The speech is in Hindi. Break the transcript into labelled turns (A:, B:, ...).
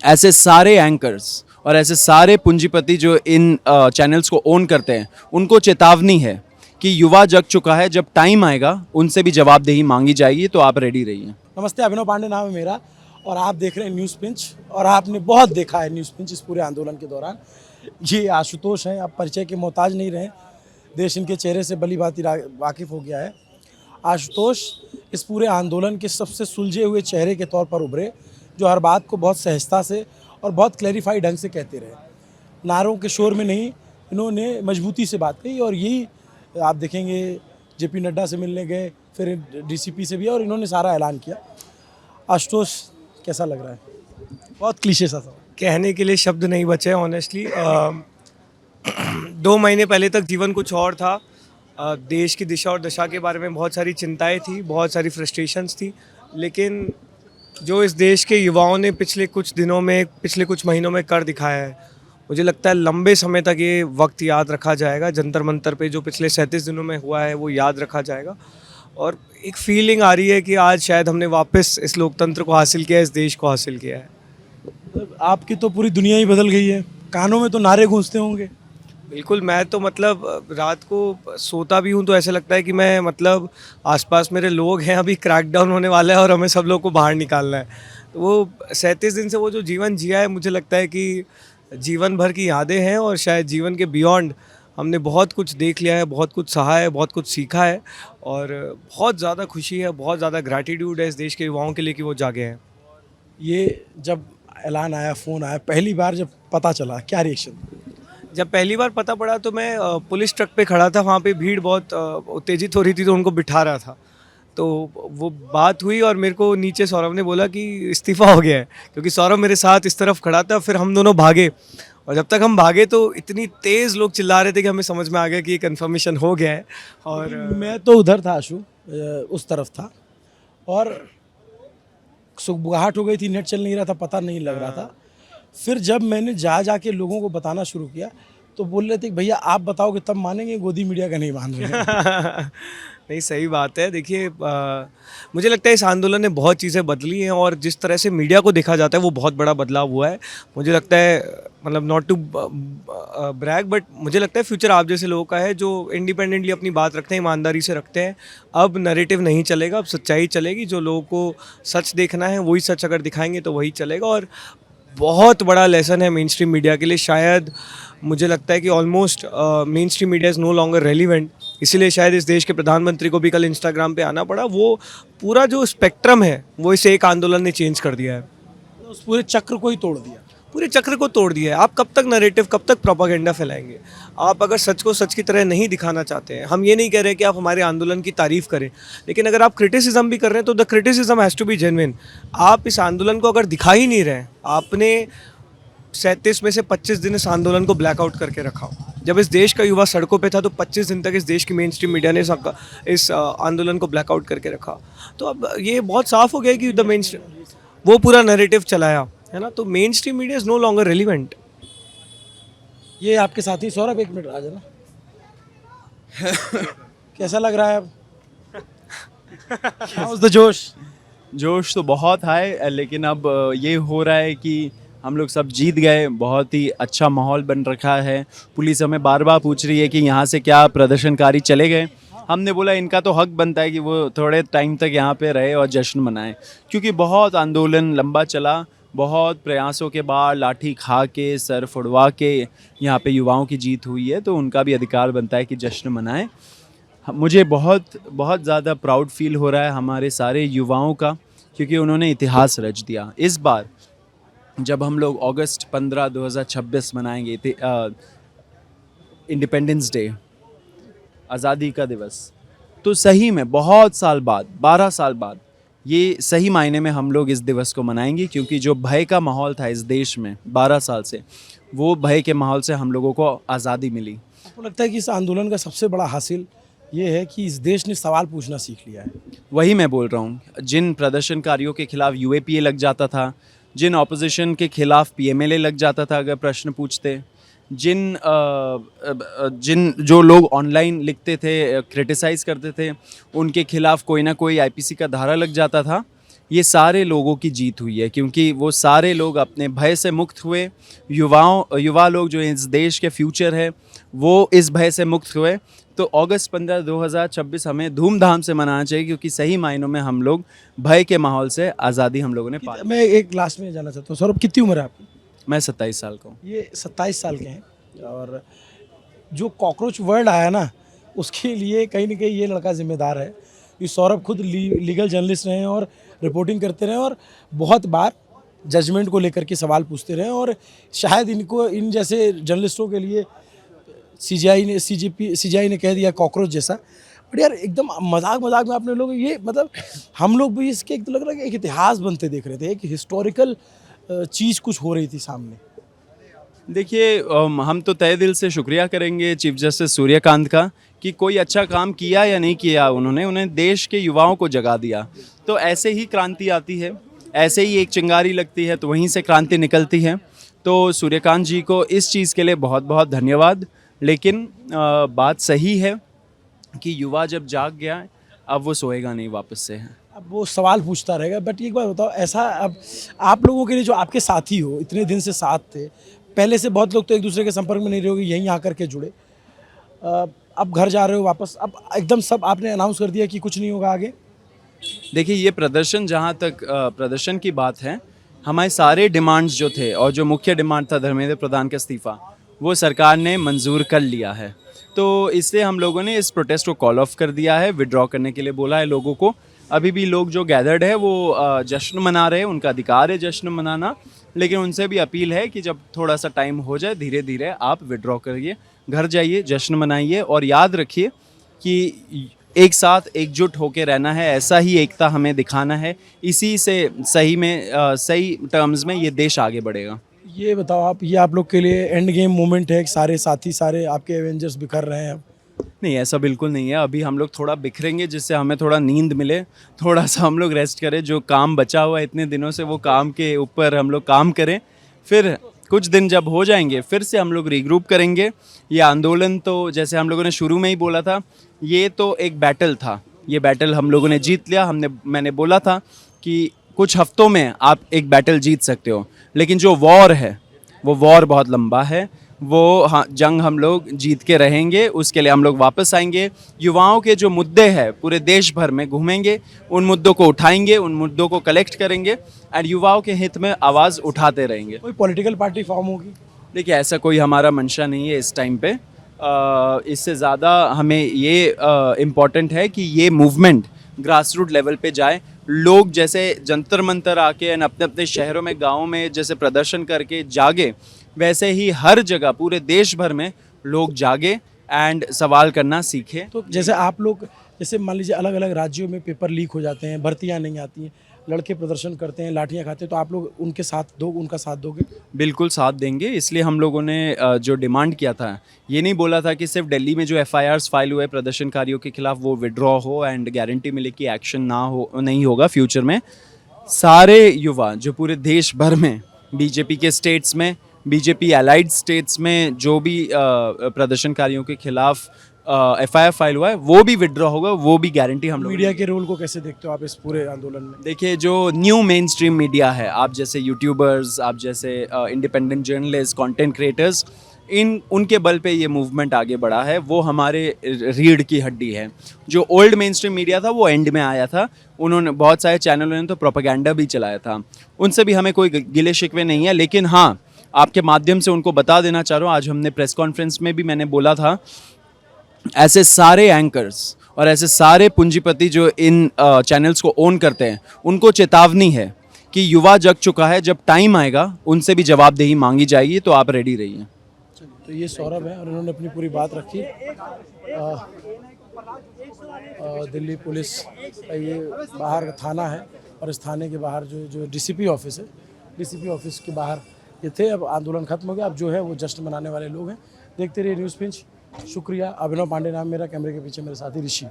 A: ऐसे सारे एंकर्स और ऐसे सारे पूंजीपति जो इन चैनल्स को ओन करते हैं, उनको चेतावनी है कि युवा जग चुका है, जब टाइम आएगा उनसे भी जवाबदेही मांगी जाएगी, तो आप रेडी रहिए।
B: नमस्ते, अभिनव पांडे नाम है मेरा और आप देख रहे हैं न्यूज़ पिंच। और आपने बहुत देखा है न्यूज़ पिंच इस पूरे आंदोलन के दौरान। ये आशुतोष हैं, आप परिचय के मोहताज नहीं रहे, देश इनके चेहरे से भली भांति वाकिफ़ हो गया है। आशुतोष इस पूरे आंदोलन के सबसे सुलझे हुए चेहरे के तौर पर उभरे, जो हर बात को बहुत सहजता से और बहुत क्लैरिफाई ढंग से कहते रहे। नारों के शोर में नहीं, इन्होंने मजबूती से बात कही। और यही आप देखेंगे, जेपी नड्डा से मिलने गए, फिर डीसीपी से भी, और इन्होंने सारा ऐलान किया। आशुतोष, कैसा लग रहा है? बहुत क्लीशे सा सवाल।
C: कहने के लिए शब्द नहीं बचे ऑनेस्टली। 2 महीने पहले तक जीवन कुछ और था। देश की दिशा और दशा के बारे में बहुत सारी चिंताएं थी, बहुत सारी फ्रस्ट्रेशंस थी, लेकिन जो इस देश के युवाओं ने पिछले कुछ दिनों में, पिछले कुछ महीनों में कर दिखाया है, मुझे लगता है लंबे समय तक ये वक्त याद रखा जाएगा। जंतर मंतर पे जो पिछले 37 दिनों में हुआ है वो याद रखा जाएगा। और एक फीलिंग आ रही है कि आज शायद हमने वापस इस लोकतंत्र को हासिल किया है, इस देश को हासिल किया है।
B: आपकी तो पूरी दुनिया ही बदल गई है, कानों में तो नारे गूंजते होंगे।
C: बिल्कुल, मैं तो मतलब रात को सोता भी हूँ तो ऐसा लगता है कि मैं मतलब आसपास मेरे लोग हैं, अभी क्रैकडाउन होने वाला है और हमें सब लोग को बाहर निकालना है। तो वो 37 दिन से वो जो जीवन जिया है, मुझे लगता है कि जीवन भर की यादें हैं और शायद जीवन के बियॉन्ड हमने बहुत कुछ देख लिया है, बहुत कुछ सहा है, बहुत कुछ सीखा है। और बहुत ज़्यादा खुशी है, बहुत ज़्यादा ग्रैटिट्यूड है इस देश के युवाओं के लिए कि वो जागे हैं।
B: ये जब ऐलान आया, फ़ोन आया, पहली बार जब पता चला, क्या रिएक्शन?
C: जब पहली बार पता पड़ा तो मैं पुलिस ट्रक पे खड़ा था, वहाँ पे भीड़ बहुत उत्तेजित हो रही थी तो उनको बिठा रहा था। तो वो बात हुई और मेरे को नीचे सौरभ ने बोला कि इस्तीफ़ा हो गया है, क्योंकि सौरभ मेरे साथ इस तरफ खड़ा था। फिर हम दोनों भागे और जब तक हम भागे तो इतनी तेज़ लोग चिल्ला रहे थे कि हमें समझ में आ गया कि ये कन्फर्मेशन हो गया है। और
B: मैं तो उधर था आशु, उस तरफ था, और सुबगाहट हो गई थी, नेट चल नहीं रहा था, पता नहीं लग रहा था। फिर जब मैंने जाके लोगों को बताना शुरू किया तो बोल रहे थे कि भैया आप बताओगे तब मानेंगे, गोदी मीडिया का नहीं मान रहे हैं।
C: नहीं, सही बात है। देखिए, मुझे लगता है इस आंदोलन ने बहुत चीज़ें बदली हैं और जिस तरह से मीडिया को देखा जाता है वो बहुत बड़ा बदलाव हुआ है। मुझे लगता है, मतलब नॉट टू ब्रैग, बट मुझे लगता है फ्यूचर आप जैसे लोगों का है जो इंडिपेंडेंटली अपनी बात रखते हैं, ईमानदारी से रखते हैं। अब नैरेटिव नहीं चलेगा, अब सच्चाई चलेगी। जो लोगों को सच देखना है वही सच अगर दिखाएंगे तो वही चलेगा। और बहुत बड़ा लेसन है मेन स्ट्रीम मीडिया के लिए। शायद मुझे लगता है कि almost mainstream media is no longer relevant. इसीलिए शायद इस देश के प्रधानमंत्री को भी कल इंस्टाग्राम पे आना पड़ा। वो पूरा जो स्पेक्ट्रम है वो इस एक आंदोलन ने चेंज कर दिया है,
B: तो उस पूरे चक्र को ही तोड़ दिया।
C: पूरे चक्र को तोड़ दिया है। आप कब तक नैरेटिव, कब तक प्रोपागेंडा फैलाएंगे? आप अगर सच को सच की तरह नहीं दिखाना चाहते हैं, हम ये नहीं कह रहे कि आप हमारे आंदोलन की तारीफ करें, लेकिन अगर आप क्रिटिसिज्म भी कर रहे हैं तो the criticism has to be genuine. आप इस आंदोलन को अगर दिखा ही नहीं रहे, आपने 37 में से 25 दिन इस आंदोलन को ब्लैकआउट करके रखा। जब इस देश का युवा सड़कों पे था तो 25 दिन तक इस देश की मेन स्ट्रीम मीडिया ने इस आंदोलन को ब्लैकआउट करके रखा। तो अब ये बहुत साफ हो गया कि द मेन स्ट्रीम, वो पूरा नैरेटिव चलाया है ना, तो mainstream media is no longer relevant.
B: ये आपके साथी सौरभ, एक मिनट आ जाना। कैसा लग रहा है अब? How's the जोश?
A: जोश तो बहुत है, लेकिन अब ये हो रहा है कि हम लोग सब जीत गए। बहुत ही अच्छा माहौल बन रखा है। पुलिस हमें बार बार पूछ रही है कि यहाँ से क्या प्रदर्शनकारी चले गए। हमने बोला इनका तो हक बनता है कि वो थोड़े टाइम तक यहाँ पे रहे और जश्न मनाएं, क्योंकि बहुत आंदोलन लंबा चला। बहुत प्रयासों के बाद लाठी खा के, सर फुड़वा के यहाँ पे युवाओं की जीत हुई है, तो उनका भी अधिकार बनता है कि जश्न मनाएं। मुझे बहुत बहुत ज़्यादा प्राउड फील हो रहा है हमारे सारे युवाओं का, क्योंकि उन्होंने इतिहास रच दिया। इस बार जब हम लोग अगस्त 15, 2026 मनाएंगे इंडिपेंडेंस डे, आज़ादी का दिवस, तो सही में बहुत साल बाद, 12 साल बाद, ये सही मायने में हम लोग इस दिवस को मनाएंगे, क्योंकि जो भय का माहौल था इस देश में 12 साल से, वो भय के माहौल से हम लोगों को आज़ादी मिली।
B: आपको लगता है कि इस आंदोलन का सबसे बड़ा हासिल ये है कि इस देश ने सवाल पूछना सीख लिया है?
A: वही मैं बोल रहा हूँ। जिन प्रदर्शनकारियों के खिलाफ यूएपीए लग जाता था, जिन ऑपोजिशन के खिलाफ पीएमएलए लग जाता था अगर प्रश्न पूछते, जिन जो लोग ऑनलाइन लिखते थे, क्रिटिसाइज़ करते थे, उनके खिलाफ कोई ना कोई आईपीसी का धारा लग जाता था, ये सारे लोगों की जीत हुई है, क्योंकि वो सारे लोग अपने भय से मुक्त हुए। युवा लोग जो इस देश के फ्यूचर है वो इस भय से मुक्त हुए। तो अगस्त 15 2026 हमें धूमधाम से मनाना चाहिए, क्योंकि सही मायनों में हम लोग भय के माहौल से आज़ादी हम लोगों ने पा ली।
B: मैं एक लास्ट में जानना चाहता हूँ, सौरभ कितनी उम्र है आपकी?
A: मैं 27 साल का हूँ।
B: ये 27 साल के हैं, और जो कॉकरोच वर्ड आया ना, उसके लिए कहीं ना कहीं ये लड़का जिम्मेदार है। ये सौरभ खुद लीगल जर्नलिस्ट रहे हैं और रिपोर्टिंग करते रहे, और बहुत बार जजमेंट को लेकर के सवाल पूछते रहे, और शायद इनको, इन जैसे जर्नलिस्टों के लिए सीजीआई ने कह दिया कॉकरोच जैसा। बट यार एकदम मजाक मजाक में आपने लोग ये, मतलब हम लोग भी इसके एक तो लग रहा है कि एक इतिहास बनते देख रहे थे, एक हिस्टोरिकल चीज़ कुछ हो रही थी सामने।
A: देखिए, हम तो तहे दिल से शुक्रिया करेंगे चीफ जस्टिस सूर्यकांत का कि कोई अच्छा काम किया या नहीं किया, उन्होंने देश के युवाओं को जगा दिया। तो ऐसे ही क्रांति आती है, ऐसे ही एक चिंगारी लगती है तो वहीं से क्रांति निकलती है। तो सूर्यकांत जी को इस चीज़ के लिए बहुत बहुत धन्यवाद। लेकिन बात सही है कि युवा जब जाग गया अब वो सोएगा नहीं वापस से।
B: अब वो सवाल पूछता रहेगा। बट एक बात बताओ, ऐसा अब आप लोगों के लिए जो आपके साथी हो, इतने दिन से साथ थे, पहले से बहुत लोग तो एक दूसरे के संपर्क में नहीं रहोगे, यहीं आकर के जुड़े, अब घर जा रहे हो वापस, अब एकदम सब आपने अनाउंस कर दिया कि कुछ नहीं होगा आगे।
A: देखिए, ये प्रदर्शन, जहाँ तक प्रदर्शन की बात है, हमारे सारे डिमांड्स जो थे, और जो मुख्य डिमांड था धर्मेंद्र प्रधान का इस्तीफ़ा, वो सरकार ने मंजूर कर लिया है। तो इससे हम लोगों ने इस प्रोटेस्ट को कॉल ऑफ कर दिया है, विड्रॉ करने के लिए बोला है लोगों को। अभी भी लोग जो गैदर्ड है वो जश्न मना रहे हैं, उनका अधिकार है जश्न मनाना, लेकिन उनसे भी अपील है कि जब थोड़ा सा टाइम हो जाए, धीरे धीरे आप विड्रॉ करिए, घर जाइए, जश्न मनाइए, और याद रखिए कि एक साथ एकजुट होकर रहना है, ऐसा ही एकता हमें दिखाना है। इसी से सही में सही टर्म्स में ये देश आगे बढ़ेगा।
B: ये बताओ आप, ये आप लोग के लिए एंड गेम मोमेंट है, सारे साथी, सारे आपके एवेंजर्स बिखर रहे हैं अब?
A: नहीं, ऐसा बिल्कुल नहीं है। अभी हम लोग थोड़ा बिखरेंगे, जिससे हमें थोड़ा नींद मिले, थोड़ा सा हम लोग रेस्ट करें, जो काम बचा हुआ है इतने दिनों से वो काम के ऊपर हम लोग काम करें। फिर कुछ दिन जब हो जाएंगे फिर से हम लोग रीग्रुप करेंगे। ये आंदोलन तो जैसे हम लोगों ने शुरू में ही बोला था, ये तो एक बैटल था, ये बैटल हम लोगों ने जीत लिया। मैंने बोला था कि कुछ हफ्तों में आप एक बैटल जीत सकते हो, लेकिन जो वॉर है वो वॉर बहुत लंबा है। वो हाँ, जंग हम लोग जीत के रहेंगे, उसके लिए हम लोग वापस आएंगे। युवाओं के जो मुद्दे हैं पूरे देश भर में घूमेंगे, उन मुद्दों को उठाएंगे, उन मुद्दों को कलेक्ट करेंगे, एंड युवाओं के हित में आवाज़ उठाते रहेंगे।
B: कोई पॉलिटिकल पार्टी फॉर्म होगी?
A: देखिए, ऐसा कोई हमारा मंशा नहीं है इस टाइम पे। इससे ज़्यादा हमें ये इम्पॉर्टेंट है कि ये मूवमेंट ग्रास रूट लेवल पे जाए। लोग जैसे जंतर मंतर आके एंड अपने अपने शहरों में, गाँव में जैसे प्रदर्शन करके जागे, वैसे ही हर जगह पूरे देश भर में लोग जागे एंड सवाल करना सीखें।
B: तो जैसे आप लोग, जैसे मान लीजिए अलग अलग राज्यों में पेपर लीक हो जाते हैं, भर्तियां नहीं आती हैं, लड़के प्रदर्शन करते हैं, लाठियां खाते हैं, तो आप लोग उनका साथ दोगे?
A: बिल्कुल साथ देंगे। इसलिए हम लोगों ने जो डिमांड किया था, ये नहीं बोला था कि सिर्फ दिल्ली में जो एफआईआर्स फाइल हुए प्रदर्शनकारियों के खिलाफ वो विड्रॉ हो एंड गारंटी मिले कि एक्शन नहीं होगा फ्यूचर में। सारे युवा जो पूरे देश भर में, बीजेपी के स्टेट्स में, बीजेपी एलाइड स्टेट्स में जो भी प्रदर्शनकारियों के खिलाफ एफआईआर फाइल हुआ है, वो भी विड्रॉ होगा, वो भी गारंटी हम लोग।
B: मीडिया के रोल को कैसे देखते हो आप इस पूरे आंदोलन में?
A: देखिए, जो न्यू मेन स्ट्रीम मीडिया है, आप जैसे यूट्यूबर्स, आप जैसे इंडिपेंडेंट जर्नलिस्ट, कंटेंट क्रिएटर्स, उनके बल पे ये मूवमेंट आगे बढ़ा है। वो हमारे रीढ़ की हड्डी है। जो ओल्ड मेन स्ट्रीम मीडिया था वो एंड में आया था, उन्होंने बहुत सारे चैनलों ने तो प्रोपेगेंडा भी चलाया था, उनसे भी हमें कोई गिले शिकवे नहीं है। लेकिन हाँ, आपके माध्यम से उनको बता देना चाह रहा हूँ, आज हमने प्रेस कॉन्फ्रेंस में भी मैंने बोला था, ऐसे सारे एंकर्स और ऐसे सारे पूंजीपति जो इन चैनल्स को ओन करते हैं, उनको चेतावनी है कि युवा जग चुका है, जब टाइम आएगा उनसे भी जवाबदेही मांगी जाएगी, तो आप रेडी रहिए।
B: तो ये सौरभ है और उन्होंने अपनी पूरी बात रखी। दिल्ली पुलिस का ये बाहर थाना है, और इस थाने के बाहर जो डीसीपी ऑफिस है, डीसीपी ऑफिस के बाहर ये थे। अब आंदोलन खत्म हो गया, अब जो है वो जश्न मनाने वाले लोग हैं। देखते रहिए न्यूज़ पिंच। शुक्रिया। अभिनव पांडे नाम मेरा, कैमरे के पीछे मेरे साथी ऋषि।